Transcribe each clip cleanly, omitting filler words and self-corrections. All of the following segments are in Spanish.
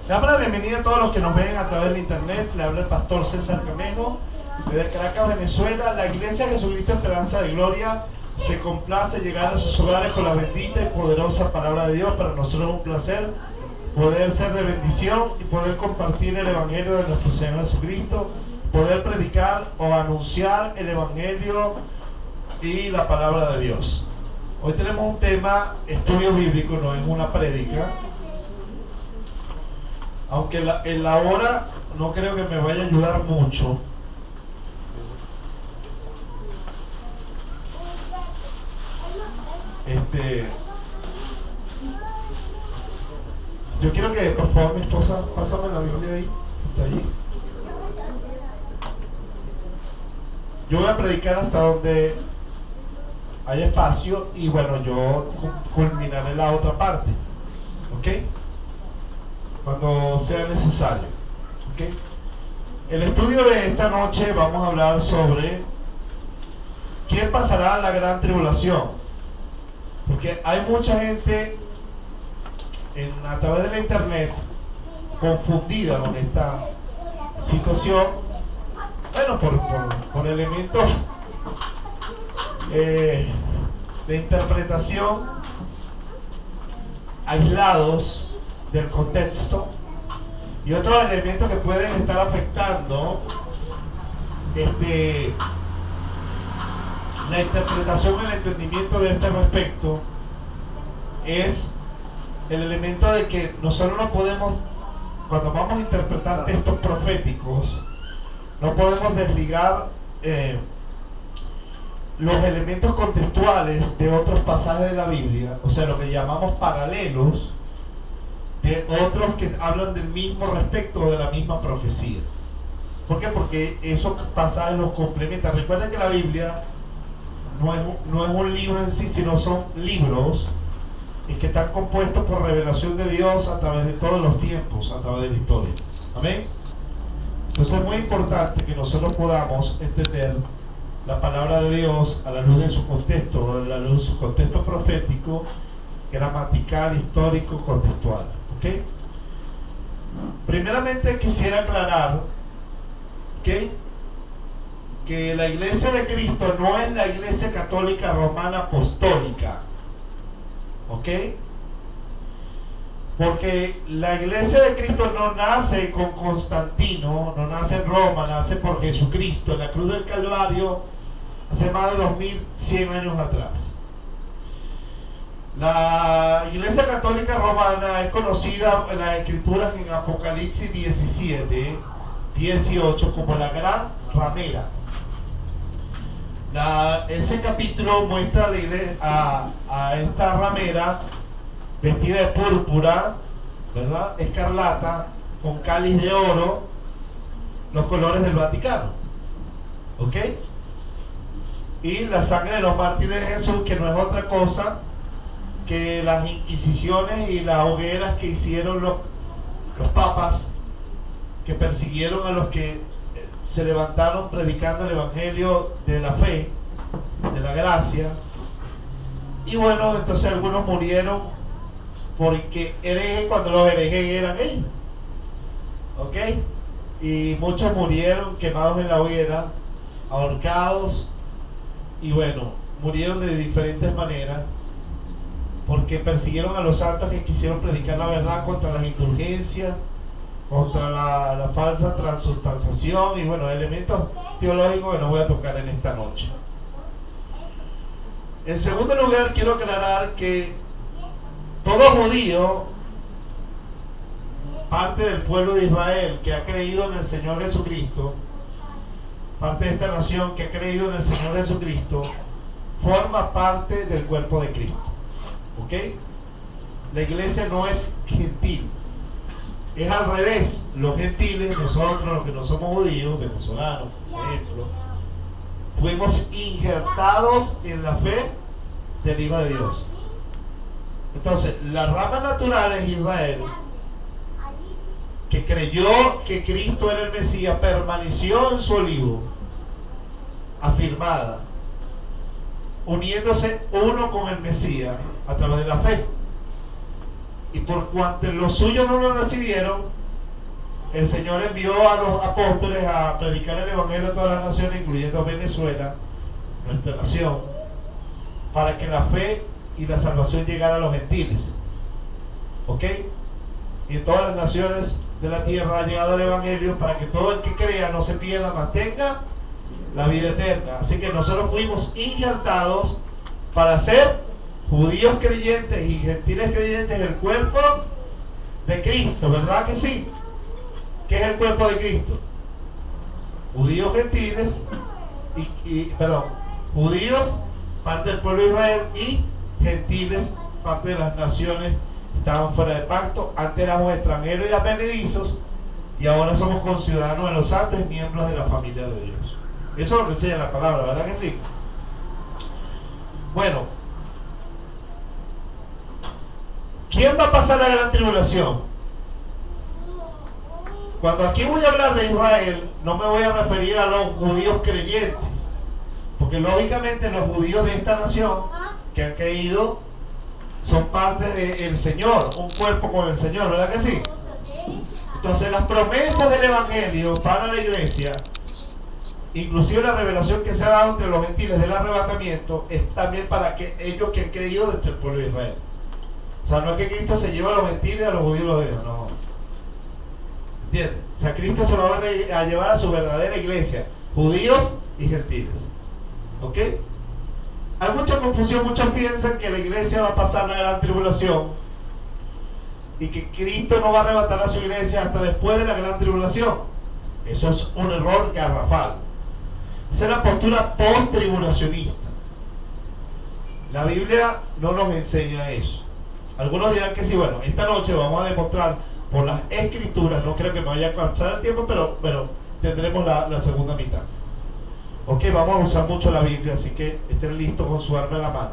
Le damos la bienvenida a todos los que nos ven a través del internet. Le habla el pastor César Camejo desde Caracas, Venezuela. La Iglesia Jesucristo Esperanza de Gloria se complace llegar a sus hogares con la bendita y poderosa palabra de Dios. Para nosotros es un placer poder ser de bendición y poder compartir el Evangelio de nuestro Señor Jesucristo, poder predicar o anunciar el Evangelio y la palabra de Dios. Hoy tenemos un tema, estudio bíblico, no es una prédica. Aunque en la hora no creo que me vaya a ayudar mucho. Yo quiero que por favor mi esposa, pásame la Biblia ahí, está allí. Yo voy a predicar hasta donde hay espacio y bueno, yo culminaré la otra parte, ¿ok? Cuando sea necesario, ¿ok? El estudio de esta noche vamos a hablar sobre quién pasará la gran tribulación, porque hay mucha gente a través de la internet confundida con esta situación, bueno, por elementos de interpretación aislados del contexto y otros elementos que pueden estar afectando la interpretación y el entendimiento de este respecto. Es el elemento de que nosotros no podemos, cuando vamos a interpretar textos proféticos, no podemos desligar los elementos contextuales de otros pasajes de la Biblia, o sea, lo que llamamos paralelos, de otros que hablan del mismo respecto o de la misma profecía. ¿Por qué? Porque esos pasajes los complementan. Recuerden que la Biblia no es un libro en sí, sino son libros y que están compuestos por revelación de Dios a través de todos los tiempos, a través de la historia. Amén. Entonces es muy importante que nosotros podamos entender la palabra de Dios a la luz de su contexto, a la luz de su contexto profético, gramatical, histórico, contextual. ¿Ok? Primeramente quisiera aclarar que la Iglesia de Cristo no es la Iglesia Católica Romana Apostólica. ¿Ok? Porque la Iglesia de Cristo no nace con Constantino, no nace en Roma, nace por Jesucristo en la cruz del Calvario hace más de 2100 años atrás. La Iglesia Católica Romana es conocida en las Escrituras en Apocalipsis 17, 18 como la Gran Ramera. Ese capítulo muestra a esta ramera vestida de púrpura, ¿verdad? Escarlata, con cáliz de oro, los colores del Vaticano. ¿Ok? Y la sangre de los mártires de Jesús, que no es otra cosa que las inquisiciones y las hogueras que hicieron los papas, que persiguieron a los que se levantaron predicando el evangelio de la fe, de la gracia. Y bueno, entonces algunos murieron porque herejes, cuando los herejes eran ellos, ¿ok? Y muchos murieron quemados en la hoguera, ahorcados, y bueno, murieron de diferentes maneras porque persiguieron a los santos que quisieron predicar la verdad contra las indulgencias, contra la falsa transubstanciación y bueno, elementos teológicos que no voy a tocar en esta noche. En segundo lugar, quiero aclarar que todo judío, parte del pueblo de Israel que ha creído en el Señor Jesucristo, parte de esta nación que ha creído en el Señor Jesucristo, forma parte del cuerpo de Cristo. ¿Ok? La iglesia no es gentil, es al revés. Los gentiles, nosotros los que no somos judíos, venezolanos por ejemplo, fuimos injertados en la fe del Hijo de Dios. Entonces la rama natural es Israel, que creyó que Cristo era el Mesías, permaneció en su olivo, afirmada, uniéndose uno con el Mesías a través de la fe. Y por cuanto los suyos no lo recibieron, el Señor envió a los apóstoles a predicar el Evangelio a todas las naciones, incluyendo Venezuela, nuestra nación, para que la fe y la salvación llegara a los gentiles. ¿Ok? Y en todas las naciones de la tierra ha llegado el Evangelio para que todo el que crea no se pierda, mantenga la vida eterna. Así que nosotros fuimos injertados para ser judíos creyentes y gentiles creyentes del cuerpo de Cristo, ¿verdad que sí? ¿Qué es el cuerpo de Cristo? Judíos gentiles judíos, parte del pueblo de Israel, y gentiles, parte de las naciones que estaban fuera de pacto. Antes éramos extranjeros y advenedizos, y ahora somos conciudadanos de los santos y miembros de la familia de Dios. Eso es lo que enseña la palabra, ¿verdad que sí? Bueno, ¿quién va a pasar la gran tribulación? Cuando aquí voy a hablar de Israel, no me voy a referir a los judíos creyentes, porque lógicamente los judíos de esta nación que han creído son parte del Señor, un cuerpo con el Señor, ¿verdad que sí? Entonces las promesas del Evangelio para la iglesia, inclusive la revelación que se ha dado entre los gentiles del arrebatamiento, es también para que ellos que han creído dentro del pueblo de Israel. O sea, no es que Cristo se lleva a los gentiles y a los judíos los deja, no. ¿Entiendes? O sea, Cristo se lo va a llevar a su verdadera iglesia, judíos y gentiles. ¿Ok? Hay mucha confusión, muchos piensan que la iglesia va a pasar la gran tribulación y que Cristo no va a arrebatar a su iglesia hasta después de la gran tribulación. Eso es un error garrafal. Esa es la postura post-tribulacionista. La Biblia no nos enseña eso. Algunos dirán que sí. Bueno, esta noche vamos a demostrar por las escrituras, no creo que me vaya a alcanzar el tiempo, pero tendremos la segunda mitad. Ok, vamos a usar mucho la Biblia, así que estén listos con su arma en la mano.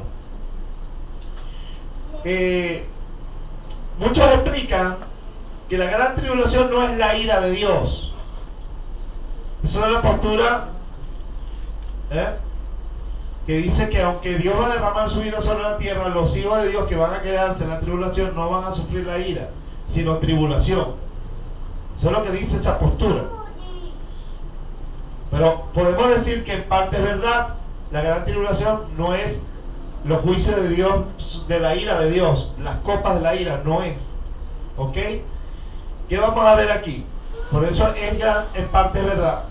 Muchos explican que la gran tribulación no es la ira de Dios. Esa es la postura que dice que aunque Dios va a derramar su ira sobre la tierra, los hijos de Dios que van a quedarse en la tribulación no van a sufrir la ira, sino tribulación. Eso es lo que dice esa postura. Pero podemos decir que en parte es verdad. La gran tribulación no es los juicios de Dios, de la ira de Dios, las copas de la ira, no es. ¿Ok? ¿Qué vamos a ver aquí? Por eso en parte es verdad.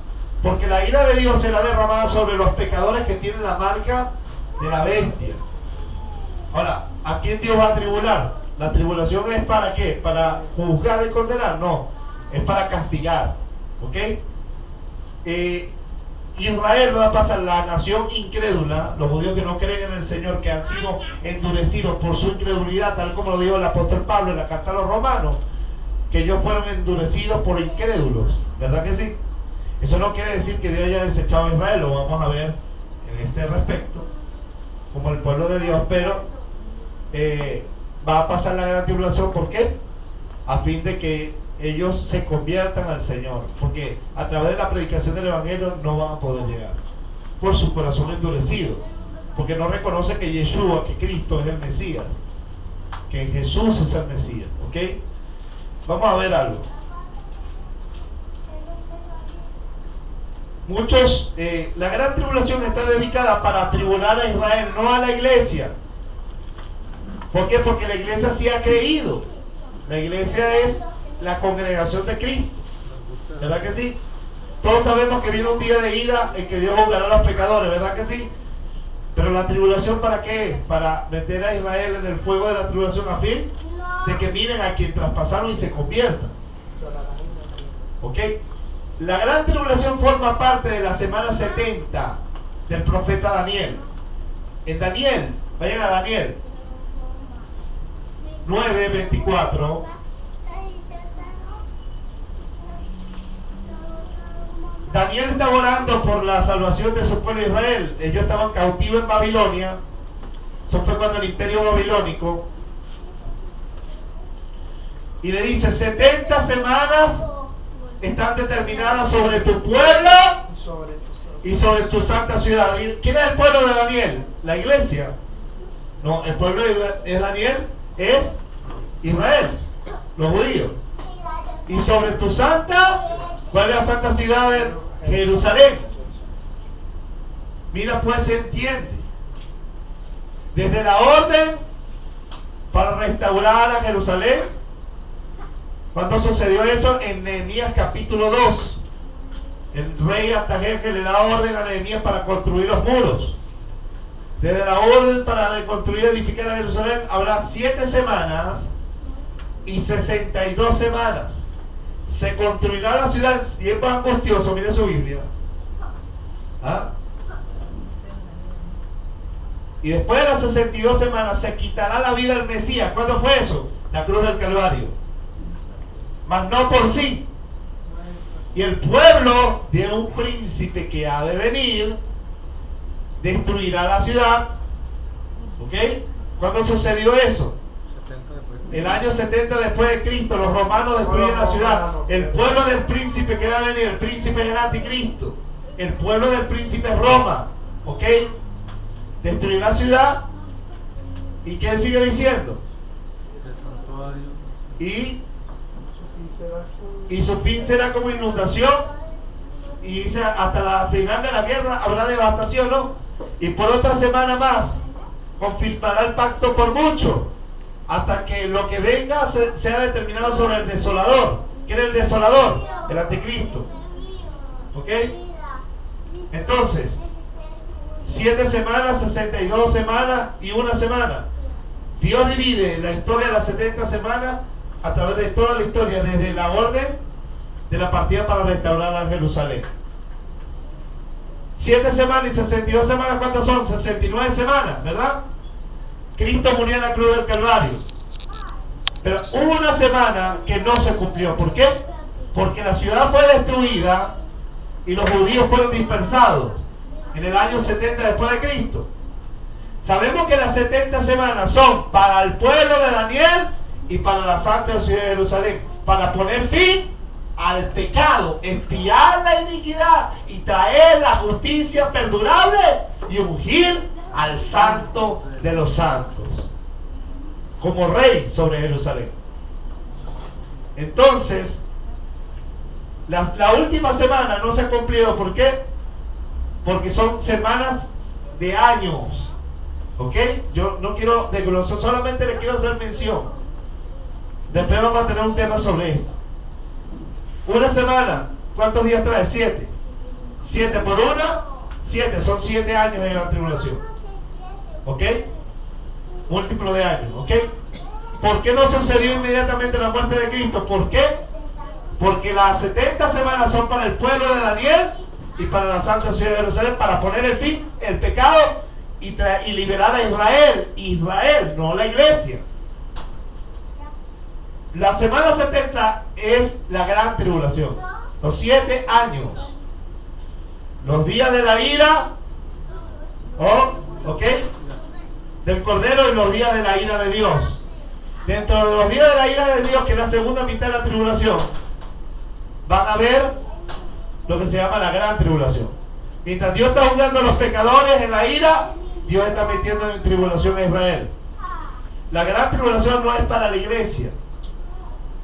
Porque la ira de Dios será derramada sobre los pecadores que tienen la marca de la bestia. Ahora, ¿a quién Dios va a tribular? ¿La tribulación es para qué? ¿Para juzgar y condenar? No, es para castigar. ¿Ok? Israel va a pasar, la nación incrédula, los judíos que no creen en el Señor, que han sido endurecidos por su incredulidad, tal como lo dijo el apóstol Pablo en la carta a los romanos, que ellos fueron endurecidos por incrédulos, ¿verdad que sí? Eso no quiere decir que Dios haya desechado a Israel, lo vamos a ver en este respecto, como el pueblo de Dios, pero va a pasar la gran tribulación. ¿Por qué? A fin de que ellos se conviertan al Señor, porque a través de la predicación del Evangelio no van a poder llegar, por su corazón endurecido, porque no reconoce que Yeshua, que Cristo es el Mesías, que Jesús es el Mesías. ¿Ok? Vamos a ver algo. Muchos, la gran tribulación está dedicada para tribular a Israel, no a la iglesia. ¿Por qué? Porque la iglesia sí ha creído. La iglesia es la congregación de Cristo, ¿verdad que sí? Todos sabemos que viene un día de ira en que Dios juzgará a los pecadores, ¿verdad que sí? Pero la tribulación, ¿para qué? Para meter a Israel en el fuego de la tribulación, a fin de que miren a quien traspasaron y se conviertan. ¿Ok? La gran tribulación forma parte de la semana 70 del profeta Daniel. En Daniel, vayan a Daniel 9:24. Daniel está orando por la salvación de su pueblo Israel. Ellos estaban cautivos en Babilonia. Eso fue cuando el imperio babilónico. Y le dice: 70 semanas están determinadas sobre tu pueblo y sobre tu santa ciudad. ¿Quién es el pueblo de Daniel? ¿La iglesia? No, el pueblo de Daniel es Israel, los judíos. Y sobre tu santa, ¿cuál es la santa ciudad de Jerusalén? Mira, pues se entiende. Desde la orden para restaurar a Jerusalén, ¿cuándo sucedió eso? En Nehemías capítulo 2. El rey Artajerjes le da orden a Nehemías para construir los muros. Desde la orden para reconstruir y edificar a Jerusalén habrá 7 semanas y 62 semanas. Se construirá la ciudad en tiempo angustioso. Mire su Biblia. ¿Ah? Y después de las 62 semanas se quitará la vida del Mesías. ¿Cuándo fue eso? La cruz del Calvario. Mas no por sí. Y el pueblo de un príncipe que ha de venir destruirá la ciudad. ¿Ok? ¿Cuándo sucedió eso? El año 70 después de Cristo. Los romanos destruyen la ciudad. El pueblo del príncipe que va a venir, el príncipe es el anticristo. El pueblo del príncipe es Roma. ¿Ok? Destruir la ciudad. ¿Y qué sigue diciendo? Y su fin será como inundación. Y dice, hasta la final de la guerra habrá devastación, ¿no? Y por otra semana más confirmará el pacto por mucho, hasta que lo que venga sea determinado sobre el desolador. ¿Quién es el desolador? El anticristo. ¿Ok? Entonces 7 semanas, 62 semanas y 1 semana. Dios divide la historia de las 70 semanas a través de toda la historia, desde la orden de la partida para restaurar a Jerusalén. 7 semanas y 62 semanas, ¿cuántas son? 69 semanas, ¿verdad? Cristo murió en la cruz del Calvario. Pero hubo una semana que no se cumplió. ¿Por qué? Porque la ciudad fue destruida y los judíos fueron dispersados en el año 70 después de Cristo. Sabemos que las 70 semanas son para el pueblo de Daniel y para la santa ciudad de Jerusalén, para poner fin al pecado, expiar la iniquidad y traer la justicia perdurable y ungir al santo de los santos como rey sobre Jerusalén. Entonces la última semana no se ha cumplido. ¿Por qué? Porque son semanas de años. ¿Ok? Yo no quiero desglosar, solamente le quiero hacer mención. Después vamos a tener un tema sobre esto. Una semana, ¿cuántos días trae? 7. 7 por 1, 7, son 7 años de la tribulación. ¿Ok? Múltiplo de años. ¿Ok? ¿Por qué no sucedió inmediatamente la muerte de Cristo? ¿Por qué? Porque las 70 semanas son para el pueblo de Daniel y para la santa ciudad de Jerusalén, para poner el fin, el pecado y liberar a Israel. Israel, no la iglesia. La semana 70 es la gran tribulación, los 7 años, los días de la ira, ¿ok? Del Cordero, y los días de la ira de Dios. Dentro de los días de la ira de Dios, que es la segunda mitad de la tribulación, van a ver lo que se llama la gran tribulación. Mientras Dios está juzgando a los pecadores en la ira, Dios está metiendo en tribulación a Israel. La gran tribulación no es para la iglesia,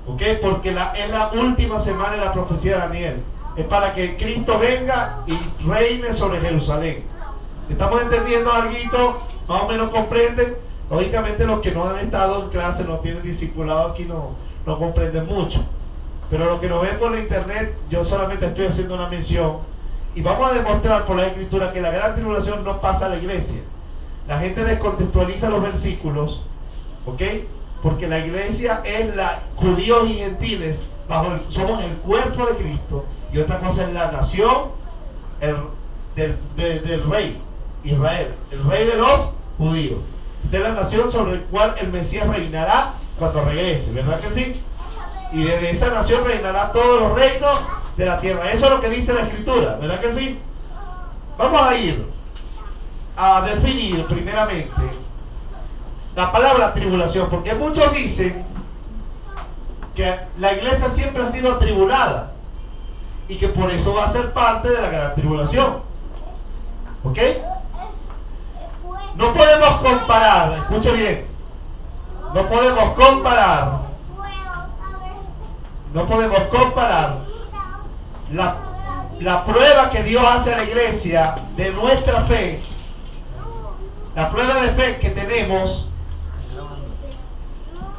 ¿ok? Porque es la última semana de la profecía de Daniel. Es para que Cristo venga y reine sobre Jerusalén. ¿Estamos entendiendo algo? Más o menos comprenden. Lógicamente los que no han estado en clase, no tienen discipulado aquí, no comprenden mucho. Pero los que nos ven por la internet, yo solamente estoy haciendo una mención. Y vamos a demostrar por la escritura que la gran tribulación no pasa a la iglesia. La gente descontextualiza los versículos, ¿ok? Porque la iglesia es judíos y gentiles, somos el cuerpo de Cristo. Y otra cosa es la nación del rey, Israel, el rey de los judíos, de la nación sobre el cual el Mesías reinará cuando regrese, ¿verdad que sí? Y desde esa nación reinará todos los reinos de la tierra. Eso es lo que dice la escritura, ¿verdad que sí? Vamos a ir a definir primeramente la palabra tribulación, porque muchos dicen que la iglesia siempre ha sido atribulada y que por eso va a ser parte de la gran tribulación. ¿Ok? No podemos comparar, escuche bien, No podemos comparar. No podemos comparar la prueba que Dios hace a la iglesia de nuestra fe, la prueba de fe que tenemos,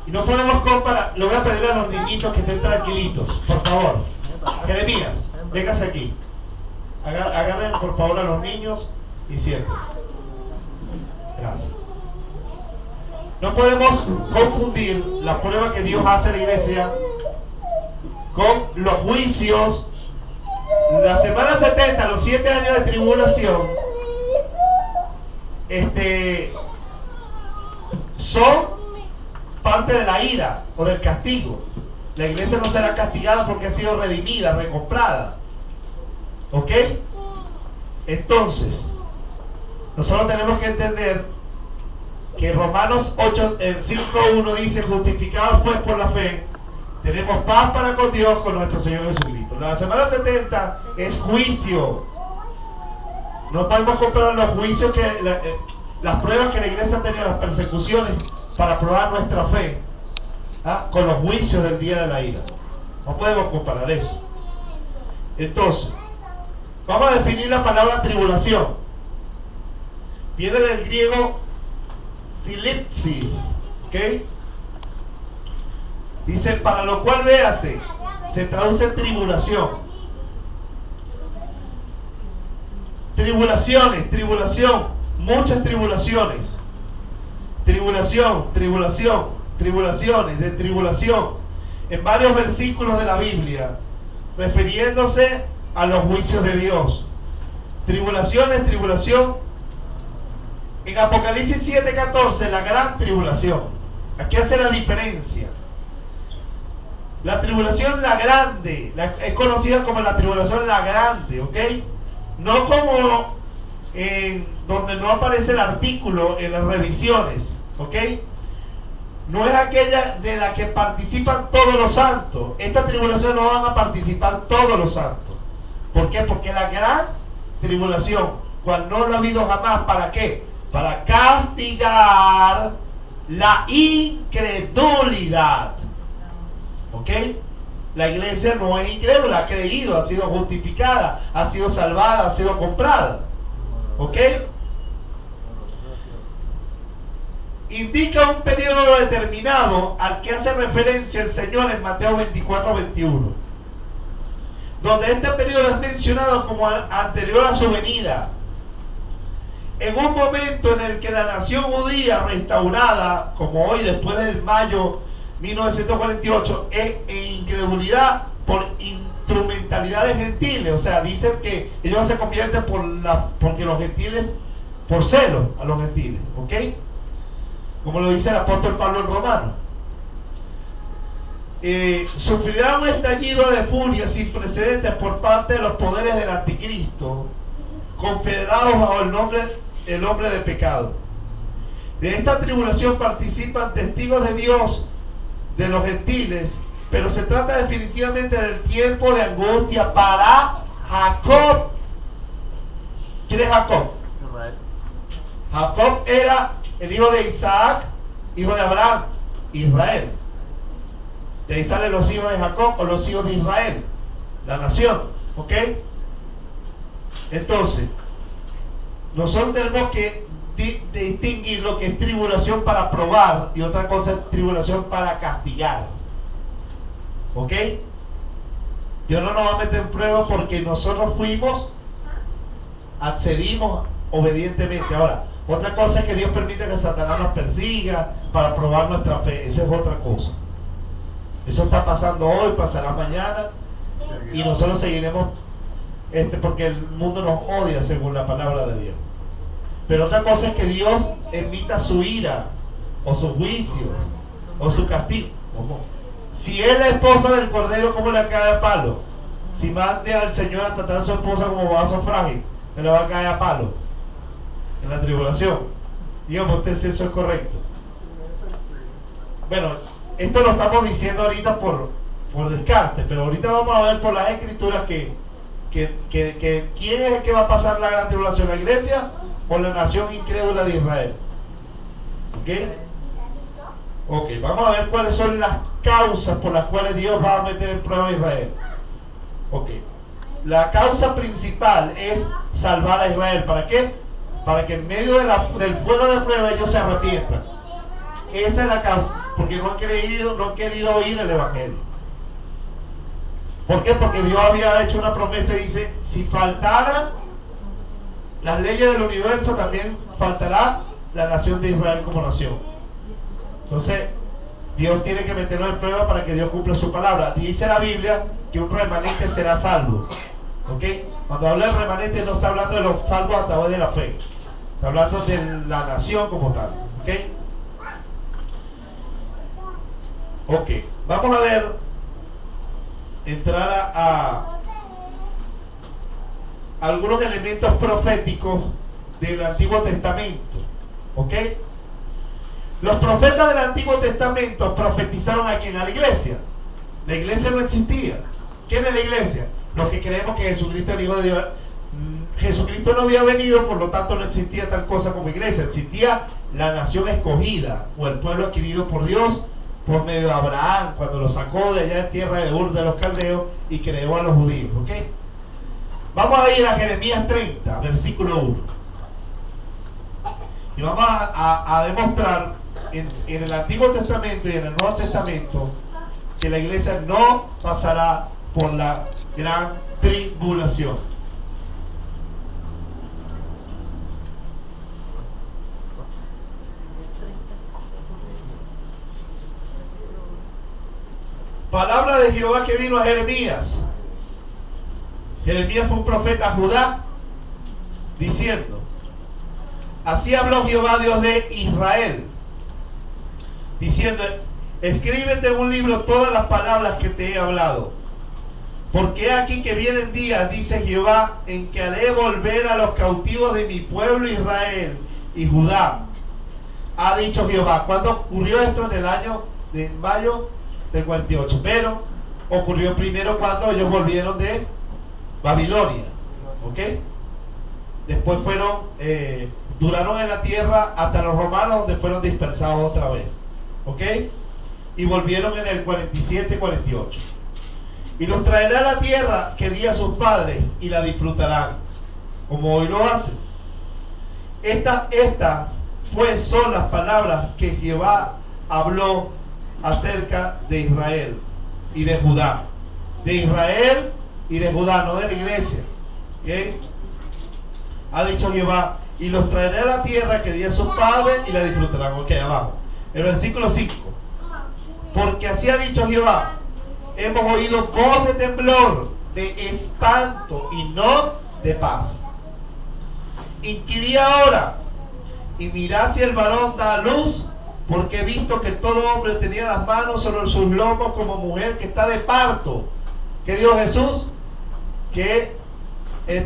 y no podemos comparar. Le voy a pedir a los niñitos que estén tranquilitos, por favor. Jeremías, véngase aquí. Agarren por favor a los niños y sienten. Gracias. No podemos confundir la prueba que Dios hace a la iglesia con los juicios. La semana 70, los 7 años de tribulación, son parte de la ira o del castigo. La iglesia no será castigada porque ha sido redimida, recomprada. ¿Ok? Entonces, nosotros tenemos que entender que Romanos 5:1 dice: justificados pues por la fe, tenemos paz para con Dios, con nuestro Señor Jesucristo. La semana 70 es juicio. No podemos comparar los juicios las pruebas que la iglesia tenía, las persecuciones para probar nuestra fe, con los juicios del día de la ira. No podemos comparar eso. Entonces, vamos a definir la palabra tribulación. Viene del griego silipsis, ¿ok? Dice, para lo cual véase, se traduce en tribulación. Tribulaciones, tribulación, muchas tribulaciones. Tribulación, tribulación, tribulaciones, de tribulación. En varios versículos de la Biblia, refiriéndose a los juicios de Dios. Tribulaciones, tribulación. En Apocalipsis 7:14, la gran tribulación. Aquí hace la diferencia. La tribulación, la grande, es conocida como la tribulación la grande, ¿ok? No como donde no aparece el artículo en las revisiones, ¿ok? No es aquella de la que participan todos los santos. Esta tribulación no van a participar todos los santos. ¿Por qué? Porque la gran tribulación, cual no lo ha habido jamás, ¿para qué? Para castigar la incredulidad. ¿Ok? La iglesia no es incrédula, ha creído, ha sido justificada, ha sido salvada, ha sido comprada. ¿Ok? Indica un periodo determinado al que hace referencia el Señor en Mateo 24:21, donde este periodo es mencionado como anterior a su venida, en un momento en el que la nación judía restaurada, como hoy después del mayo 1948, en incredulidad por instrumentalidad de gentiles. O sea, dicen que ellos se convierten porque los gentiles, por celo a los gentiles, ¿ok? Como lo dice el apóstol Pablo en Romanos. Sufrirá un estallido de furia sin precedentes por parte de los poderes del anticristo, confederados bajo el nombre de pecado. De esta tribulación participan testigos de Dios, de los gentiles, pero se trata definitivamente del tiempo de angustia para Jacob. ¿Quién es Jacob? Israel. Jacob era el hijo de Isaac, hijo de Abraham, Israel. De ahí salen los hijos de Jacob o los hijos de Israel, la nación. ¿Ok? Entonces, nosotros tenemos que distinguir lo que es tribulación para probar y otra cosa es tribulación para castigar. ¿Ok? Dios no nos va a meter en prueba porque nosotros accedimos obedientemente. Ahora, otra cosa es que Dios permite que Satanás nos persiga para probar nuestra fe. Eso es otra cosa. Eso está pasando hoy, pasará mañana y nosotros seguiremos porque el mundo nos odia según la palabra de Dios. Pero otra cosa es que Dios emita su ira o su juicio o su castigo. ¿Cómo? Si es la esposa del cordero, ¿cómo le cae a palo? Si mande al Señor a tratar a su esposa como vaso frágil, se le va a caer a palo en la tribulación. Digamos usted si eso es correcto. Bueno, esto lo estamos diciendo ahorita por descarte, pero ahorita vamos a ver por las escrituras que ¿quién es el que va a pasar la gran tribulación? ¿La iglesia o la nación incrédula de Israel? ¿Ok? Ok, vamos a ver cuáles son las causas por las cuales Dios va a meter en prueba a Israel. Ok, la causa principal es salvar a Israel. ¿Para qué? Para que en medio del fuego de prueba ellos se arrepientan. Esa es la causa, porque no han querido oír el Evangelio. ¿Por qué? Porque Dios había hecho una promesa y dice, si faltaran las leyes del universo, también faltará la nación de Israel como nación. Entonces, Dios tiene que meterlo en prueba para que Dios cumpla su palabra. Dice la Biblia que un remanente será salvo. ¿Ok? Cuando habla de remanente no está hablando de los salvos a través de la fe. Está hablando de la nación como tal. ¿Ok? Ok. Vamos a ver, entrar a algunos elementos proféticos del Antiguo Testamento. ¿Ok? Los profetas del Antiguo Testamento profetizaron a quién, a la iglesia. La iglesia no existía. ¿Quién es la iglesia? Los que creemos que Jesucristo es el Hijo de Dios. Jesucristo no había venido, por lo tanto no existía tal cosa como iglesia. Existía la nación escogida, o el pueblo adquirido por Dios por medio de Abraham, cuando lo sacó de allá de tierra de Ur de los caldeos y creó a los judíos. ¿Ok? Vamos a ir a Jeremías 30, versículo 1. Y vamos a demostrar en el Antiguo Testamento y en el Nuevo Testamento que la iglesia no pasará por la gran tribulación. Palabra de Jehová que vino a Jeremías. Jeremías fue un profeta a Judá, diciendo: así habló Jehová, Dios de Israel, diciendo: escríbete en un libro todas las palabras que te he hablado, porque aquí que vienen días, dice Jehová, en que haré volver a los cautivos de mi pueblo Israel y Judá. Ha dicho Jehová. ¿Cuándo ocurrió esto? En el año de mayo del 48, pero ocurrió primero cuando ellos volvieron de Babilonia. ¿Ok? Después fueron, duraron en la tierra hasta los romanos, donde fueron dispersados otra vez. ¿Ok? Y volvieron en el 47-48. Y los traerá a la tierra que di a sus padres, y la disfrutarán, como hoy lo hacen. Estas pues son las palabras que Jehová habló acerca de Israel y de Judá. De Israel y de Judá, no de la iglesia. ¿Okay? Ha dicho Jehová: y los traeré a la tierra que di a sus padres, y la disfrutarán. Ok, abajo. El versículo 5. Porque así ha dicho Jehová: hemos oído voz de temblor, de espanto, y no de paz. Inquirí ahora, y mirá si el varón da a luz, porque he visto que todo hombre tenía las manos sobre sus lomos como mujer que está de parto. ¿Qué dijo Jesús? Que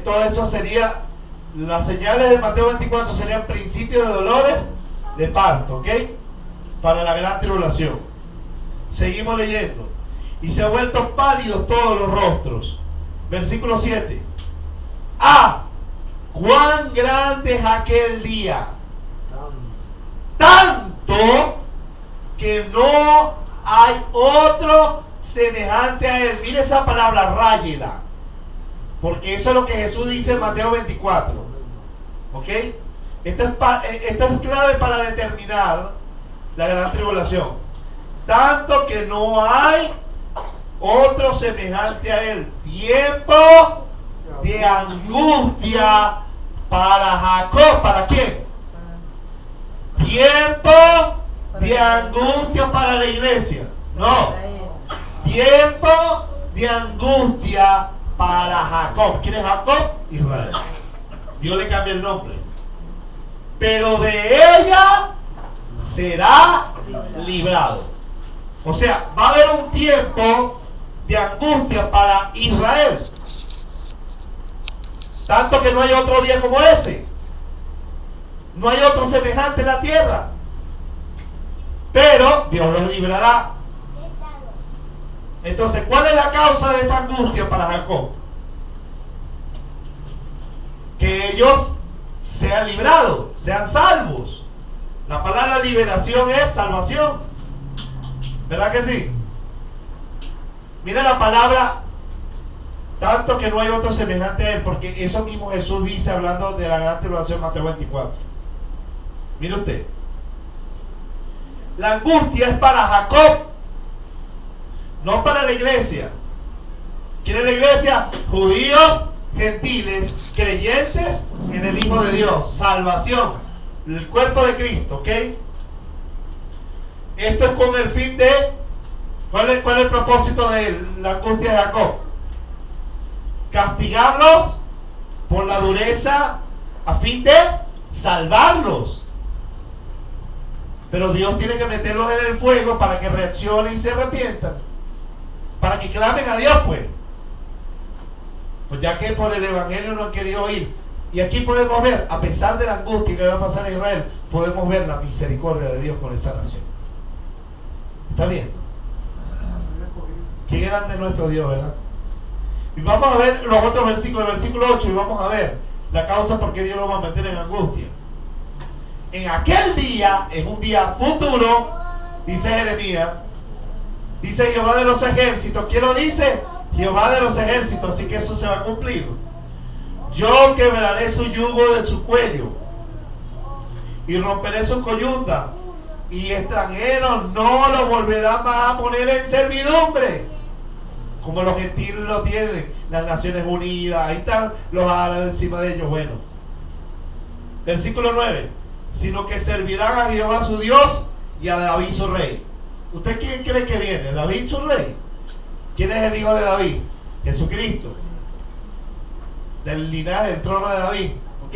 todo eso sería, las señales de Mateo 24 serían principios de dolores de parto, ¿ok? Para la gran tribulación. Seguimos leyendo. Y se ha vuelto pálidos todos los rostros. Versículo 7. ¡Ah! ¡Cuán grande es aquel día! Tanto que no hay otro semejante a él. Mire esa palabra, ráyela, porque eso es lo que Jesús dice en Mateo 24. ¿Ok? Esto es clave para determinar la gran tribulación. Tanto que no hay otro semejante a él. Tiempo de angustia para Jacob. ¿Para quién? Tiempo de angustia para la iglesia. No. Tiempo de angustia para Jacob. ¿Quién es Jacob? Israel. Dios le cambia el nombre. Pero de ella será librado. O sea, va a haber un tiempo de angustia para Israel. Tanto que no hay otro día como ese. No hay otro semejante en la tierra. Pero Dios los librará. Entonces, ¿cuál es la causa de esa angustia para Jacob? Que ellos sean librados, sean salvos. La palabra liberación es salvación. ¿Verdad que sí? Mira la palabra, tanto que no hay otro semejante a él, porque eso mismo Jesús dice hablando de la gran tribulación, Mateo 24. Mire usted, la angustia es para Jacob, no para la iglesia. ¿Quién es la iglesia? Judíos, gentiles, creyentes en el Hijo de Dios, salvación, el cuerpo de Cristo, ¿ok? Esto es con el fin de, ¿cuál es el propósito de la angustia de Jacob? Castigarlos por la dureza a fin de salvarlos. Pero Dios tiene que meterlos en el fuego para que reaccionen y se arrepientan, para que clamen a Dios, pues ya que por el evangelio no han querido oír. Y aquí podemos ver, a pesar de la angustia que va a pasar en Israel, podemos ver la misericordia de Dios con esa nación. ¿Está bien? Qué grande es nuestro Dios, ¿verdad? Y vamos a ver los otros versículos, el versículo 8, y vamos a ver la causa por qué Dios lo va a meter en angustia. En aquel día, en un día futuro, dice Jeremías, dice Jehová de los ejércitos. ¿Quién lo dice? Jehová de los ejércitos. Así que eso se va a cumplir. Yo quebraré su yugo de su cuello y romperé su coyunda, y extranjeros no lo volverán más a poner en servidumbre, como los gentiles lo tienen, las Naciones Unidas. Ahí están los árabes encima de ellos. Bueno, versículo 9, sino que servirán a Jehová su Dios y a David su rey. ¿Usted quién cree que viene? ¿David su rey? ¿Quién es el hijo de David? Jesucristo, del linaje del trono de David, ¿ok?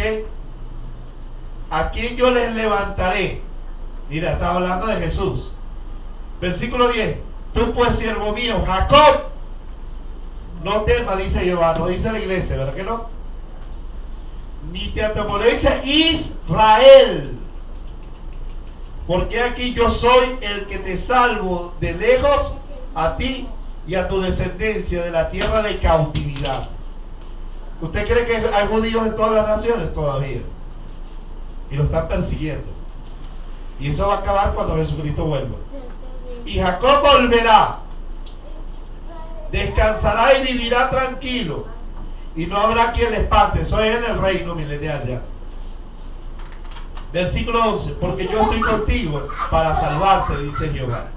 A quien yo les levantaré. Mira, estaba hablando de Jesús. Versículo 10, tú pues, siervo mío, Jacob, no temas, dice Jehová, no dice la iglesia, ¿verdad que no? Ni te atemorices, Israel, porque aquí yo soy el que te salvo de lejos, a ti y a tu descendencia de la tierra de cautividad. ¿Usted cree que hay judíos en todas las naciones todavía? Y lo están persiguiendo. Y eso va a acabar cuando Jesucristo vuelva. Y Jacob volverá, descansará y vivirá tranquilo, y no habrá quien le espante. Eso es en el reino milenial ya. Versículo 11, porque yo estoy contigo para salvarte, dice Jehová,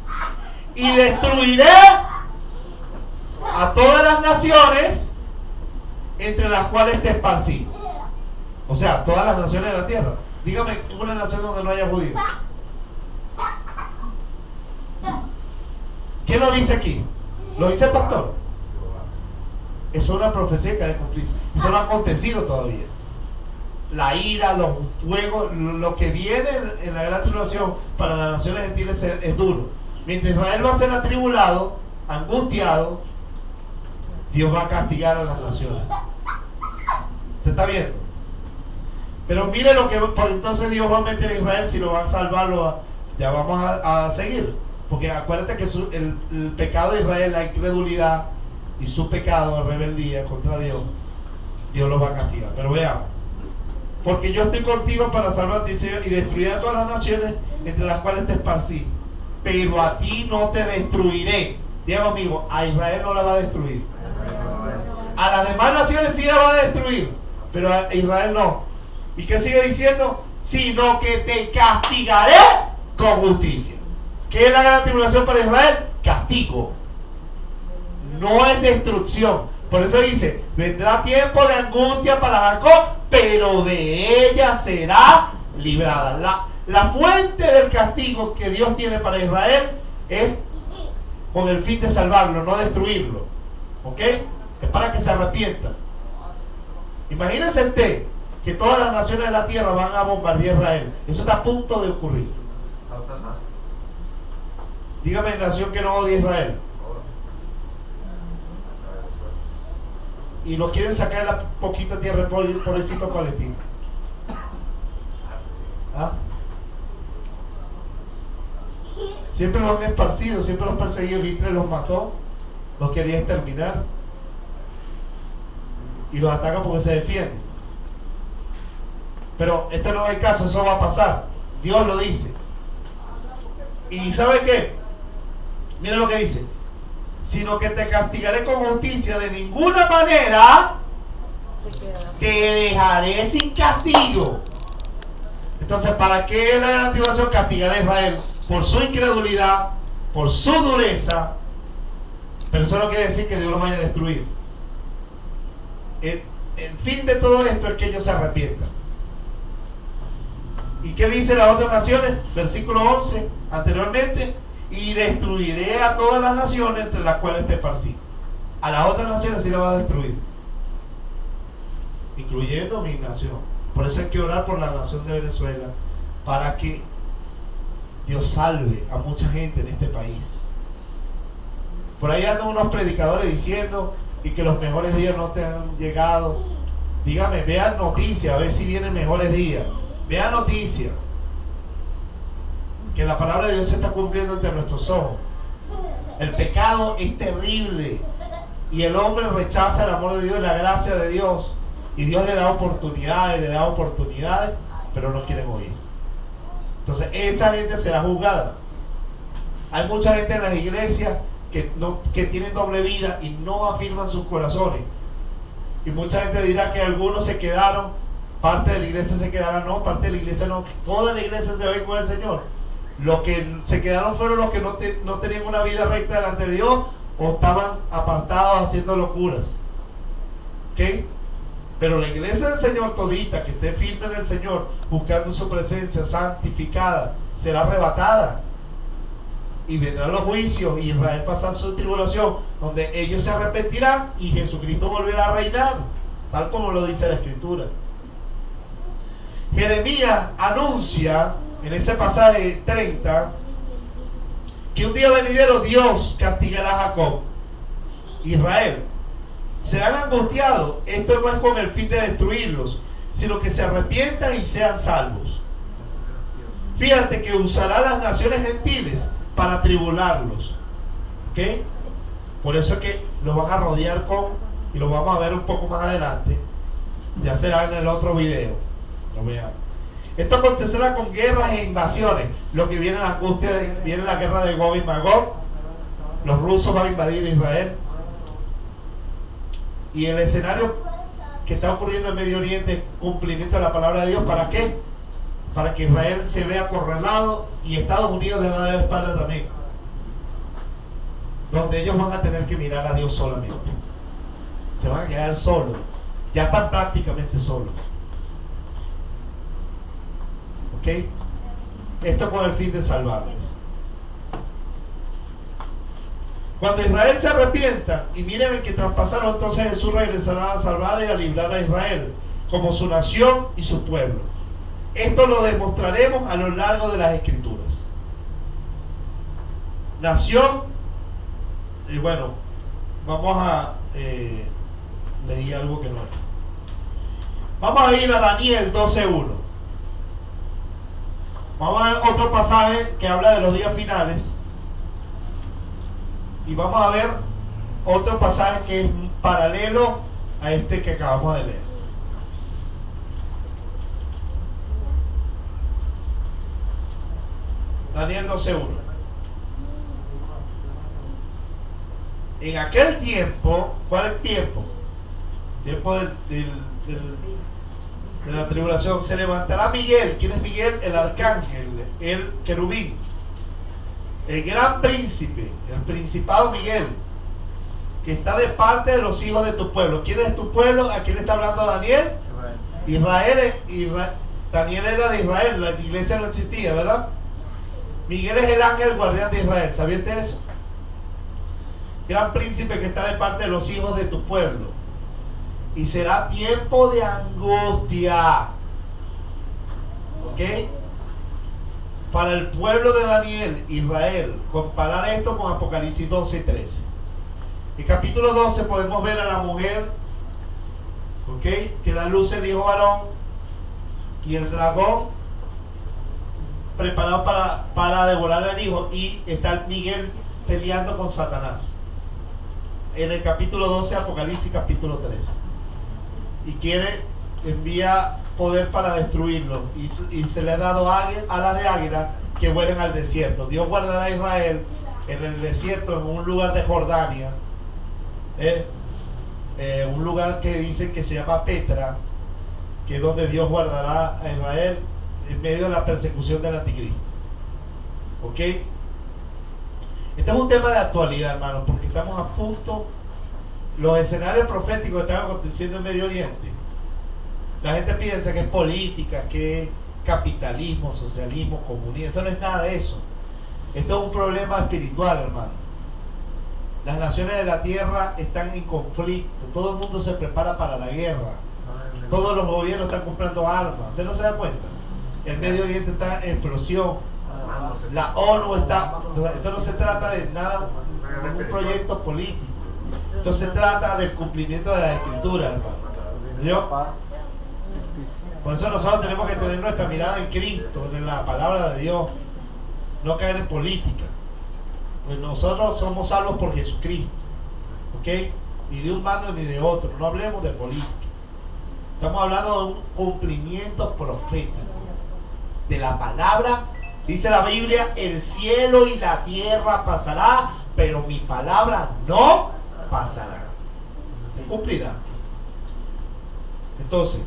y destruiré a todas las naciones entre las cuales te esparcí. O sea, todas las naciones de la tierra. Dígame una nación donde no haya judíos. ¿Quién lo dice aquí? ¿Lo dice el pastor? Eso es una profecía que ha de cumplirse. Eso no ha acontecido todavía. La ira, los fuegos, lo que viene en la gran tribulación para las naciones gentiles es duro. Mientras Israel va a ser atribulado, angustiado, Dios va a castigar a las naciones. ¿Usted está viendo? Pero mire lo que por entonces Dios va a meter a Israel, si lo van a salvar, ya vamos a seguir. Porque acuérdate que el pecado de Israel, la incredulidad y su pecado de rebeldía contra Dios, Dios lo va a castigar. Pero veamos, porque yo estoy contigo para salvarte y destruir a todas las naciones entre las cuales te esparcí, pero a ti no te destruiré. Diego amigo, a Israel no la va a destruir. A las demás naciones sí la va a destruir, pero a Israel no. ¿Y qué sigue diciendo? Sino que te castigaré con justicia. ¿Qué es la gran tribulación para Israel? Castigo. No es destrucción. Por eso dice, vendrá tiempo de angustia para Jacob, pero de ella será librada. La fuente del castigo que Dios tiene para Israel es con el fin de salvarlo, no destruirlo. ¿Ok? Es para que se arrepientan. Imagínense usted que todas las naciones de la tierra van a bombardear Israel. Eso está a punto de ocurrir. Dígame, nación que no odia a Israel. Y lo quieren sacar de la poquita tierra pobrecito Palestina. ¿Ah? Siempre los han esparcido, siempre los perseguido. Hitler los mató, los quería exterminar, y los ataca porque se defienden. Pero este no es el caso, eso va a pasar. Dios lo dice. ¿Y sabe qué? Mira lo que dice: sino que te castigaré con justicia, de ninguna manera te dejaré sin castigo. Entonces, ¿para qué la gran tribulación? Castigar a Israel por su incredulidad, por su dureza. Pero eso no quiere decir que Dios los vaya a destruir. El fin de todo esto es que ellos se arrepientan. ¿Y qué dice las otras naciones? Versículo 11 anteriormente: y destruiré a todas las naciones entre las cuales te esparcí. A las otras naciones sí las va a destruir, incluyendo mi nación. Por eso hay que orar por la nación de Venezuela, para que Dios salve a mucha gente en este país. Por ahí andan unos predicadores diciendo y que los mejores días no te han llegado. Dígame, vean noticias, a ver si vienen mejores días. Vean noticias, que la palabra de Dios se está cumpliendo entre nuestros ojos. El pecado es terrible y el hombre rechaza el amor de Dios y la gracia de Dios, y Dios le da oportunidades, pero no quieren oír. Entonces esta gente será juzgada. Hay mucha gente en las iglesias que tienen doble vida y no afirman sus corazones, y mucha gente dirá que algunos se quedaron, parte de la iglesia se quedará. No, parte de la iglesia no, toda la iglesia se va a ir con el Señor. Los que se quedaron fueron los que no tenían una vida recta delante de Dios, o estaban apartados haciendo locuras. ¿Ok? Pero la iglesia del Señor todita, que esté firme en el Señor, buscando su presencia santificada, será arrebatada. Y vendrán los juicios, y Israel pasará su tribulación, donde ellos se arrepentirán y Jesucristo volverá a reinar, tal como lo dice la Escritura. Jeremías anuncia en ese pasaje 30 que un día venidero Dios castigará a Jacob. Israel serán angustiados. Esto no es con el fin de destruirlos, sino que se arrepientan y sean salvos. Fíjate que usará las naciones gentiles para tribularlos. ¿Ok? Por eso es que los van a rodear y lo vamos a ver un poco más adelante. Ya será en el otro video. Lo veamos. Esto acontecerá con guerras e invasiones. Lo que viene la angustia, viene la guerra de Gog y Magog. Los rusos van a invadir Israel. Y el escenario que está ocurriendo en Medio Oriente, cumplimiento de la palabra de Dios. ¿Para qué? Para que Israel se vea acorralado y Estados Unidos le va a dar la espalda también. Donde ellos van a tener que mirar a Dios solamente. Se van a quedar solos. Ya están prácticamente solos. ¿Ok? Esto con el fin de salvarles. Cuando Israel se arrepienta y miren el que traspasaron, entonces Jesús regresará a salvar y a librar a Israel como su nación y su pueblo. Esto lo demostraremos a lo largo de las Escrituras. Nación, y bueno, vamos a leí algo que no es. Vamos a ir a Daniel 12:1. Vamos a ver otro pasaje que habla de los días finales. Y vamos a ver otro pasaje que es paralelo a este que acabamos de leer. Daniel 12:1. En aquel tiempo, ¿cuál es el tiempo? Tiempo de la tribulación. Se levantará Miguel. ¿Quién es Miguel? El arcángel, el querubín, el gran príncipe, el principado Miguel, que está de parte de los hijos de tu pueblo. ¿Quién es tu pueblo? ¿A quién le está hablando Daniel? Israel. Daniel era de Israel, la iglesia no existía, ¿verdad? Miguel es el ángel guardián de Israel. ¿Sabías de eso? Gran príncipe que está de parte de los hijos de tu pueblo. Y será tiempo de angustia. ¿Ok? Para el pueblo de Daniel, Israel. Comparar esto con Apocalipsis 12 y 13. En capítulo 12 podemos ver a la mujer, ¿ok?, que da luz el hijo varón, y el dragón preparado para devorar al hijo, y está Miguel peleando con Satanás. En el capítulo 12, Apocalipsis capítulo 3. Y envía poder para destruirlo, y se le ha dado alas de águila que vuelen al desierto. Dios guardará a Israel en el desierto, en un lugar de Jordania, un lugar que dicen que se llama Petra, que es donde Dios guardará a Israel en medio de la persecución del anticristo. ¿Ok? Este es un tema de actualidad, hermano, porque estamos a punto, los escenarios proféticos que están aconteciendo en Medio Oriente. La gente piensa que es política, que es capitalismo, socialismo, comunismo. Eso no es nada de eso. Esto es un problema espiritual, hermano. Las naciones de la tierra están en conflicto. Todo el mundo se prepara para la guerra. Todos los gobiernos están comprando armas. ¿Usted no se da cuenta? El Medio Oriente está en explosión. La ONU está... Esto no se trata de nada, de un proyecto político. Esto se trata del cumplimiento de las escrituras, hermano. ¿Yo? Por eso nosotros tenemos que tener nuestra mirada en Cristo, en la palabra de Dios. No caer en política. Pues nosotros somos salvos por Jesucristo. ¿Ok? Ni de un bando ni de otro. No hablemos de política. Estamos hablando de un cumplimiento profético de la palabra. Dice la Biblia, el cielo y la tierra pasará, pero mi palabra no pasará. Se cumplirá. Entonces,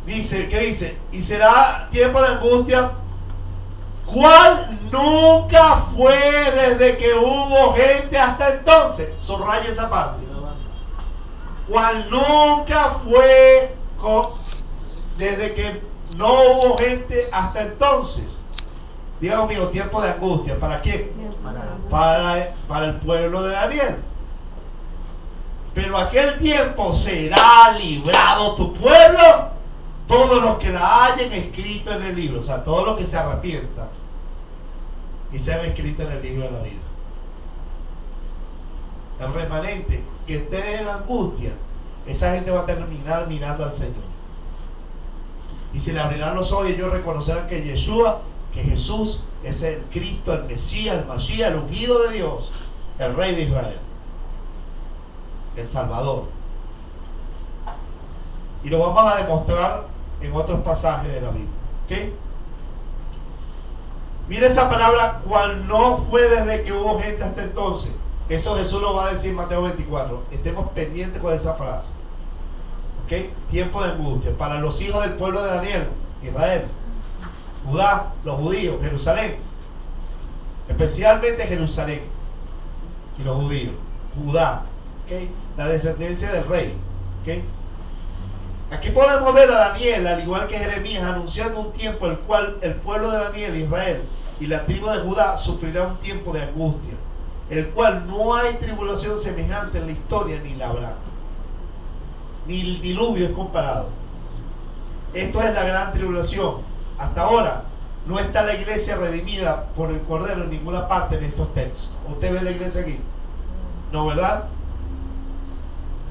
dice, ¿qué dice? Y será tiempo de angustia, cual nunca fue desde que hubo gente hasta entonces. Subraya esa parte. Cual nunca fue desde que no hubo gente hasta entonces. Dios mío, tiempo de angustia. ¿Para qué? Para el pueblo de Daniel. Pero aquel tiempo será librado tu pueblo, todos los que la hayan escrito en el libro. O sea, todos los que se arrepientan y se han escrito en el libro de la vida. El remanente que esté en angustia, esa gente va a terminar mirando al Señor. Y se le abrirán los ojos y ellos reconocerán que Yeshua, que Jesús es el Cristo, el Mesías, el Mashiach, el ungido de Dios, el Rey de Israel, el Salvador. Y lo vamos a demostrar en otros pasajes de la Biblia. ¿Ok? Mira esa palabra, cual no fue desde que hubo gente hasta entonces. Eso Jesús lo va a decir en Mateo 24. Estemos pendientes con esa frase. ¿Ok? Tiempo de angustia para los hijos del pueblo de Daniel, Israel, Judá, los judíos, Jerusalén, especialmente Jerusalén y los judíos, Judá, ¿okay? La descendencia del rey. ¿Okay? Aquí podemos ver a Daniel, al igual que Jeremías, anunciando un tiempo el cual el pueblo de Daniel, Israel y la tribu de Judá sufrirá un tiempo de angustia, el cual no hay tribulación semejante en la historia ni la habrá. Ni el diluvio es comparado. Esto es la gran tribulación. Hasta ahora no está la iglesia redimida por el Cordero en ninguna parte en estos textos. ¿Usted ve la iglesia aquí? No, ¿verdad?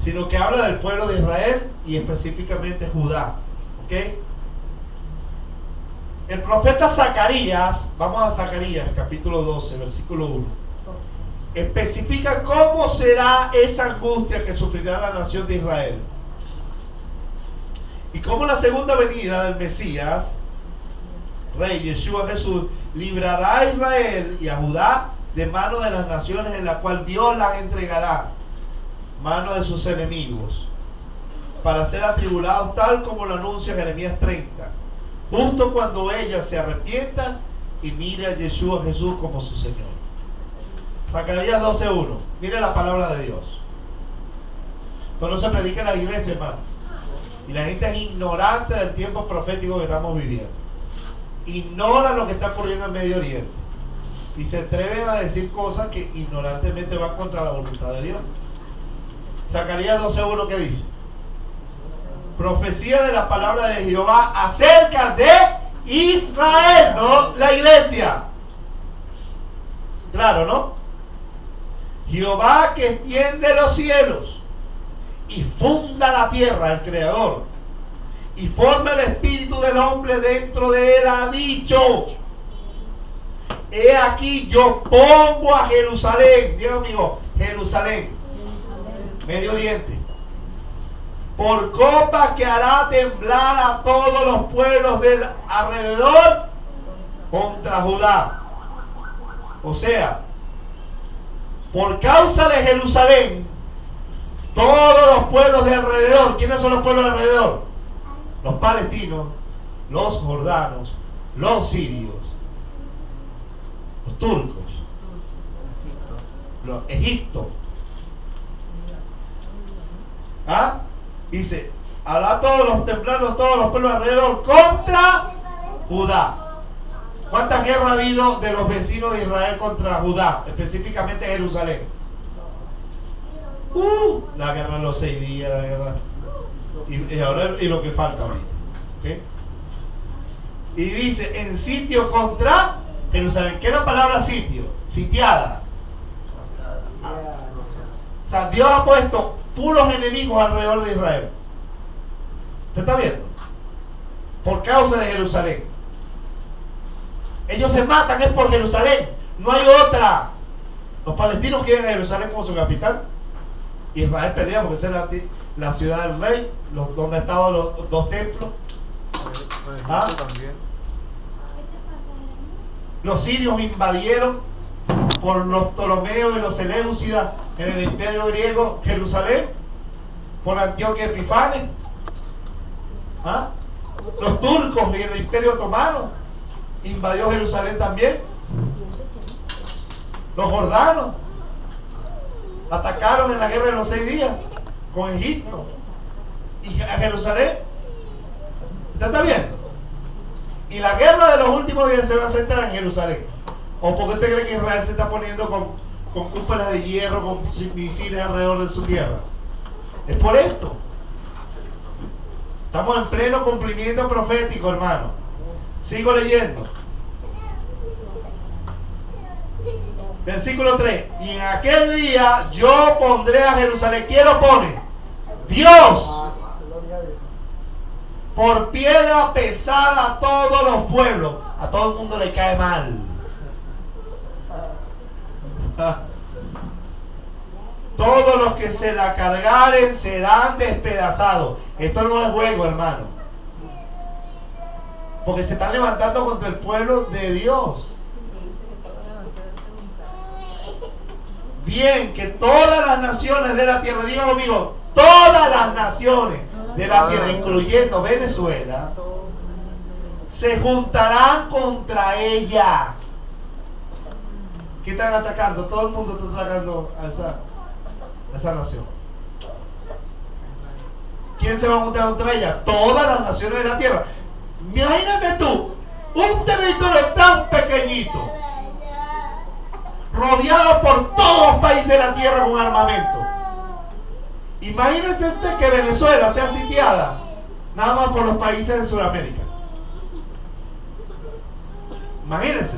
Sino que habla del pueblo de Israel y específicamente Judá. ¿Ok? El profeta Zacarías, vamos a Zacarías, capítulo 12, versículo 1. Especifica cómo será esa angustia que sufrirá la nación de Israel. Y cómo la segunda venida del Mesías, Rey Yeshua Jesús, librará a Israel y a Judá de mano de las naciones en la cual Dios las entregará, mano de sus enemigos, para ser atribulados tal como lo anuncia Jeremías 30, justo cuando ellas se arrepientan y mire a Yeshua Jesús como su Señor. Zacarías 12:1. Mire la palabra de Dios. Esto no se predica en la iglesia, hermano. Y la gente es ignorante del tiempo profético que estamos viviendo. Ignora lo que está ocurriendo en Medio Oriente. Y se atreven a decir cosas que ignorantemente van contra la voluntad de Dios. Zacarías 12:1, ¿qué dice? Profecía de la palabra de Jehová acerca de Israel, no la iglesia. Claro, ¿no? Jehová que extiende los cielos y funda la tierra, el creador, y forma el espíritu del hombre dentro de él, ha dicho: he aquí yo pongo a Jerusalén, Dios amigo, Jerusalén, Medio Oriente, por copa que hará temblar a todos los pueblos del alrededor contra Judá. O sea, por causa de Jerusalén, todos los pueblos de alrededor, ¿quiénes son los pueblos de alrededor? Los palestinos, los jordanos, los sirios, los turcos, los Egipto. ¿Ah? Dice, hará todos los templados, todos los pueblos alrededor contra Judá. ¿Cuántas guerras ha habido de los vecinos de Israel contra Judá, específicamente Jerusalén? La guerra de los 6 días, la guerra. Y ahora y lo que falta ahorita. ¿Okay? Y dice, en sitio contra Jerusalén. ¿Qué es la palabra sitio? Sitiada. O sea, Dios ha puesto puros enemigos alrededor de Israel. ¿Usted está viendo? Por causa de Jerusalén. Ellos se matan, es por Jerusalén. No hay otra. Los palestinos quieren a Jerusalén como su capital. Israel pelea porque esa es la ciudad del rey, donde estaban los 2 templos. ¿Ah? Los sirios invadieron por los Ptolomeos y los Seleucidas en el imperio griego Jerusalén, por Antioquía Epifanes. ¿Ah? Los turcos y el imperio otomano invadió Jerusalén también. Los jordanos atacaron en la guerra de los 6 días con Egipto y a Jerusalén. ¿Usted está viendo? Y la guerra de los últimos días se va a centrar en Jerusalén. ¿O por qué usted cree que Israel se está poniendo con cúpulas de hierro, con misiles alrededor de su tierra? Es por esto. Estamos en pleno cumplimiento profético, hermano. Sigo leyendo. Versículo 3. Y en aquel día yo pondré a Jerusalén. ¿Quién lo pone? Dios. Por piedra pesada a todos los pueblos. A todo el mundo le cae mal. Todos los que se la cargaren serán despedazados. Esto no es juego, hermano. Porque se están levantando contra el pueblo de Dios. Bien, que todas las naciones de la tierra, digan conmigo, todas las naciones de la tierra, incluyendo Venezuela, se juntarán contra ella. ¿Qué están atacando? Todo el mundo está atacando a esa nación. ¿Quién se va a juntar contra ella? Todas las naciones de la tierra. Imagínate tú, un territorio tan pequeñito, rodeado por todos los países de la tierra con armamento. Imagínese usted que Venezuela sea sitiada nada más por los países de Sudamérica. Imagínense.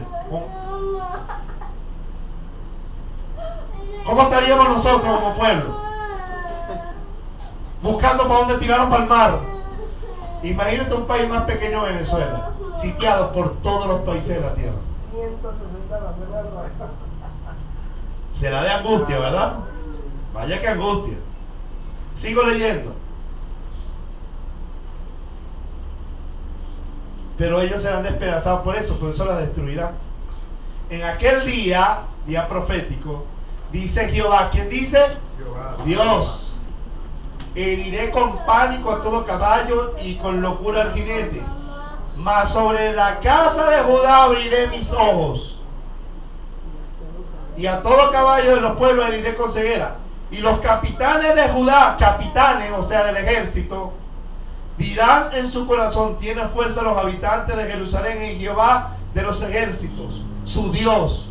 ¿Cómo estaríamos nosotros como pueblo? Buscando para dónde tirarnos para el mar. Imagínate un país más pequeño, Venezuela, sitiado por todos los países de la tierra. 160 naciones. Será de angustia, ¿verdad? Vaya que angustia. Sigo leyendo. Pero ellos serán despedazados por eso la destruirán. En aquel día, día profético, dice Jehová. ¿Quién dice? Jehová. Dios. Heriré con pánico a todo caballo y con locura al jinete. Mas sobre la casa de Judá abriré mis ojos. Y a todo caballo de los pueblos heriré con ceguera. Y los capitanes de Judá, capitanes, o sea, del ejército, dirán en su corazón: tienen fuerza los habitantes de Jerusalén en Jehová de los ejércitos, su Dios.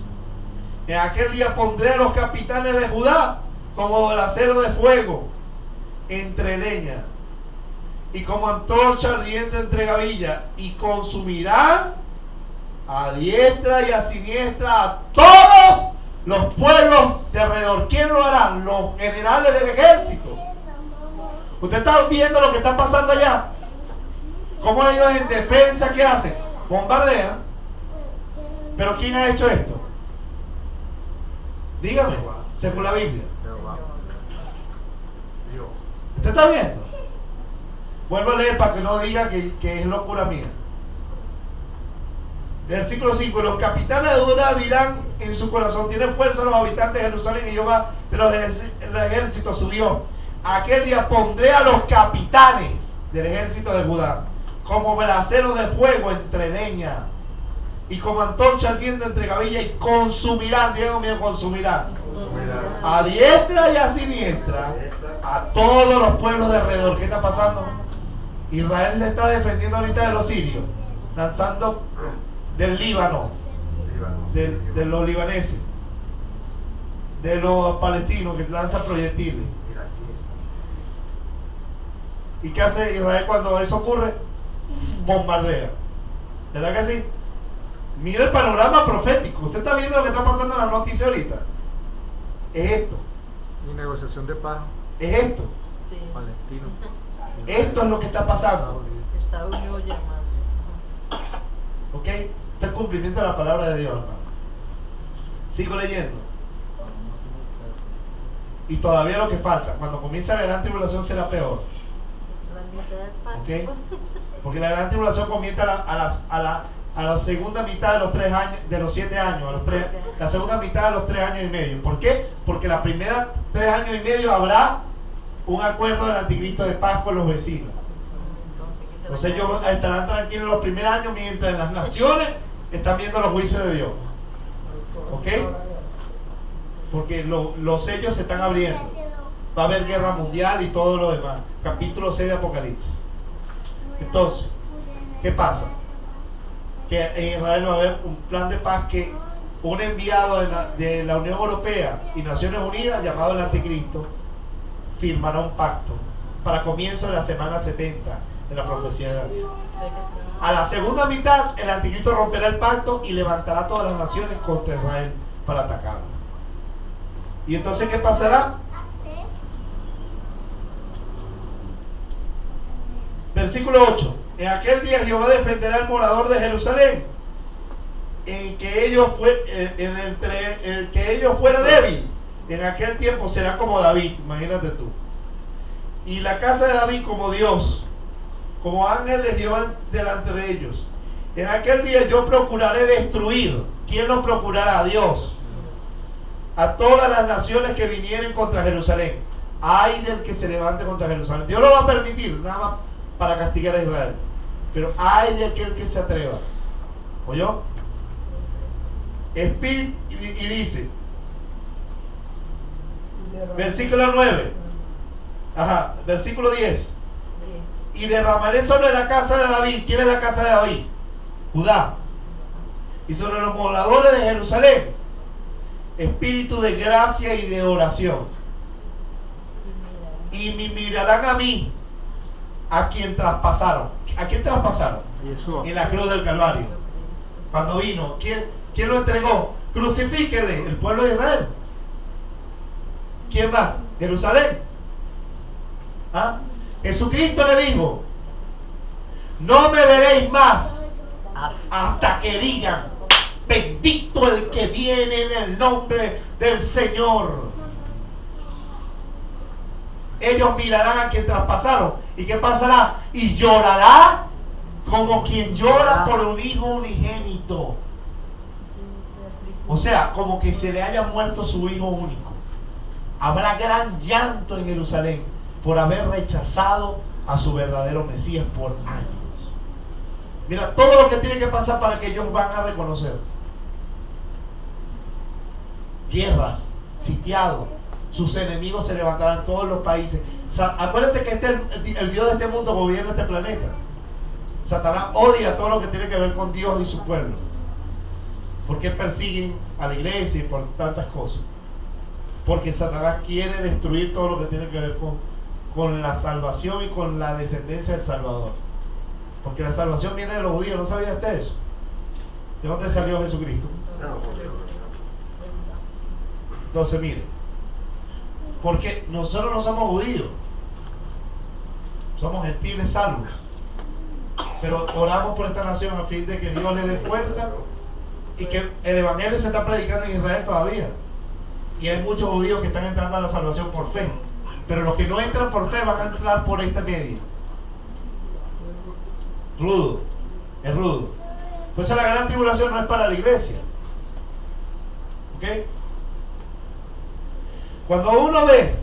En aquel día pondré a los capitanes de Judá como brasero de fuego entre leña, y como antorcha ardiente entre gavilla, y consumirán a diestra y a siniestra a todos los pueblos de alrededor. ¿Quién lo hará? Los generales del ejército. Usted está viendo lo que está pasando allá. Cómo ellos en defensa, ¿qué hacen? Bombardean. Pero ¿quién ha hecho esto? Dígame, según la Biblia. ¿Usted está viendo? Vuelvo a leer para que no diga que es locura mía. Versículo 5. Los capitanes de Judá dirán en su corazón: tienen fuerza los habitantes de Jerusalén, y Jehová de los ejércitos su Dios. Aquel día pondré a los capitanes del ejército de Judá como braseros de fuego entre leña, y como antorcha ardiendo entre gavilla, y consumirán, Dios mío, consumirán a diestra y a siniestra a todos los pueblos de alrededor. ¿Qué está pasando? Israel se está defendiendo ahorita de los sirios, lanzando del Líbano, de los libaneses, de los palestinos que lanzan proyectiles. ¿Y qué hace Israel cuando eso ocurre? Bombardea. ¿Verdad que sí? Mira el panorama profético. Usted está viendo lo que está pasando en la noticia ahorita. Es esto. Y negociación de paz. Es esto. Sí. Palestino. Esto es lo que está pasando. Estados Unidos llamando. ¿Ok? Este es el cumplimiento de la palabra de Dios, hermano. Sigo leyendo. Y todavía lo que falta. Cuando comience la gran tribulación será peor. La mitad del ¿Ok? pacto. Porque la gran tribulación comienza a la segunda mitad de los 3 años, de los 7 años, la segunda mitad de los 3 años y medio. ¿Por qué? Porque la primera 3 años y medio habrá un acuerdo del anticristo de paz con los vecinos. Entonces ellos estarán tranquilos los primeros años, mientras en las naciones están viendo los juicios de Dios. ¿Ok? Porque los sellos se están abriendo. Va a haber guerra mundial y todo lo demás. Capítulo 6 de Apocalipsis. Entonces, ¿qué pasa? Que en Israel va a haber un plan de paz que un enviado de la Unión Europea y Naciones Unidas, llamado el Anticristo, firmará un pacto para comienzo de la semana 70 de la profecía de Daniel. A la segunda mitad, el Anticristo romperá el pacto y levantará todas las naciones contra Israel para atacarlo. ¿Y entonces qué pasará? Versículo 8. En aquel día Jehová defenderá al morador de Jerusalén, en que ellos fuera débil. En aquel tiempo será como David, imagínate tú. Y la casa de David como Dios, como ángel de Jehová delante de ellos. En aquel día yo procuraré destruir. ¿Quién lo procurará? Dios. A todas las naciones que vinieren contra Jerusalén. Ay del que se levante contra Jerusalén. Dios lo va a permitir, nada más para castigar a Israel. Pero ay de aquel que se atreva. ¿Oyó? Espíritu, y dice, versículo 9. Ajá, versículo 10. Y derramaré sobre la casa de David. ¿Quién es la casa de David? Judá. Y sobre los moradores de Jerusalén, espíritu de gracia y de oración. Y me mirarán a mí, a quien traspasaron. ¿A quién traspasaron? Jesús. En la cruz del Calvario. Cuando vino, ¿quién lo entregó? Crucifíquenle, el pueblo de Israel. ¿Quién va? Jerusalén. ¿Ah? Jesucristo le dijo: no me veréis más hasta que digan: bendito el que viene en el nombre del Señor. Ellos mirarán a quien traspasaron. ¿Y qué pasará? Y llorará como quien llora por un hijo unigénito. O sea, como que se le haya muerto su hijo único. Habrá gran llanto en Jerusalén por haber rechazado a su verdadero Mesías por años. Mira, todo lo que tiene que pasar para que ellos van a reconocer. Guerras, sitiados, sus enemigos se levantarán en todos los países. Acuérdate que el Dios de este mundo gobierna este planeta. Satanás odia todo lo que tiene que ver con Dios y su pueblo, porque persiguen a la iglesia y por tantas cosas. Porque Satanás quiere destruir todo lo que tiene que ver con la salvación y con la descendencia del Salvador. Porque la salvación viene de los judíos. ¿No sabía usted eso? ¿De dónde salió Jesucristo? Entonces mire, porque nosotros no somos judíos, somos gentiles salvos, pero oramos por esta nación a fin de que Dios le dé fuerza, y que el evangelio se está predicando en Israel todavía, y hay muchos judíos que están entrando a la salvación por fe, pero los que no entran por fe van a entrar por este medio. Rudo, es rudo. Por eso la gran tribulación no es para la iglesia. ¿Ok? Cuando uno ve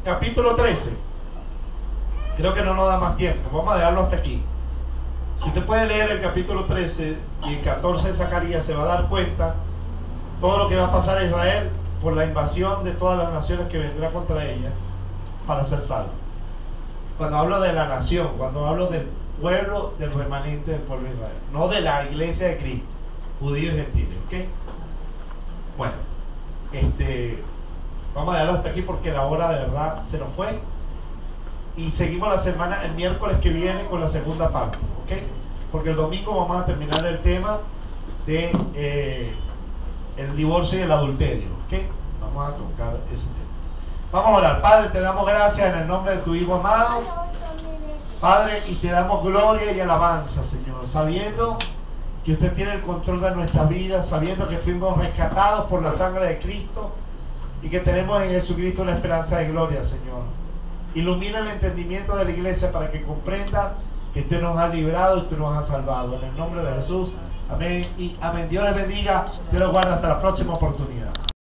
capítulo 13, creo que no nos da más tiempo, vamos a dejarlo hasta aquí. Si usted puede leer el capítulo 13 y el 14 de Zacarías, se va a dar cuenta todo lo que va a pasar a Israel por la invasión de todas las naciones que vendrá contra ella para ser salvo. Cuando hablo de la nación, cuando hablo del pueblo, del remanente del pueblo de Israel, no de la iglesia de Cristo, judíos y gentiles, ¿ok? Bueno, vamos a dejarlo hasta aquí porque la hora de verdad se nos fue. Y seguimos la semana, el miércoles que viene, con la segunda parte, ¿ok? Porque el domingo vamos a terminar el tema de el divorcio y el adulterio, ¿ok? Vamos a tocar ese tema. Vamos a orar. Padre, te damos gracias en el nombre de tu Hijo amado, Padre, y te damos gloria y alabanza, Señor, sabiendo que usted tiene el control de nuestras vidas, sabiendo que fuimos rescatados por la sangre de Cristo y que tenemos en Jesucristo una esperanza de gloria, Señor. Ilumina el entendimiento de la iglesia para que comprenda que usted nos ha librado y usted nos ha salvado. En el nombre de Jesús, amén y amén. Dios les bendiga, Dios los guarda hasta la próxima oportunidad.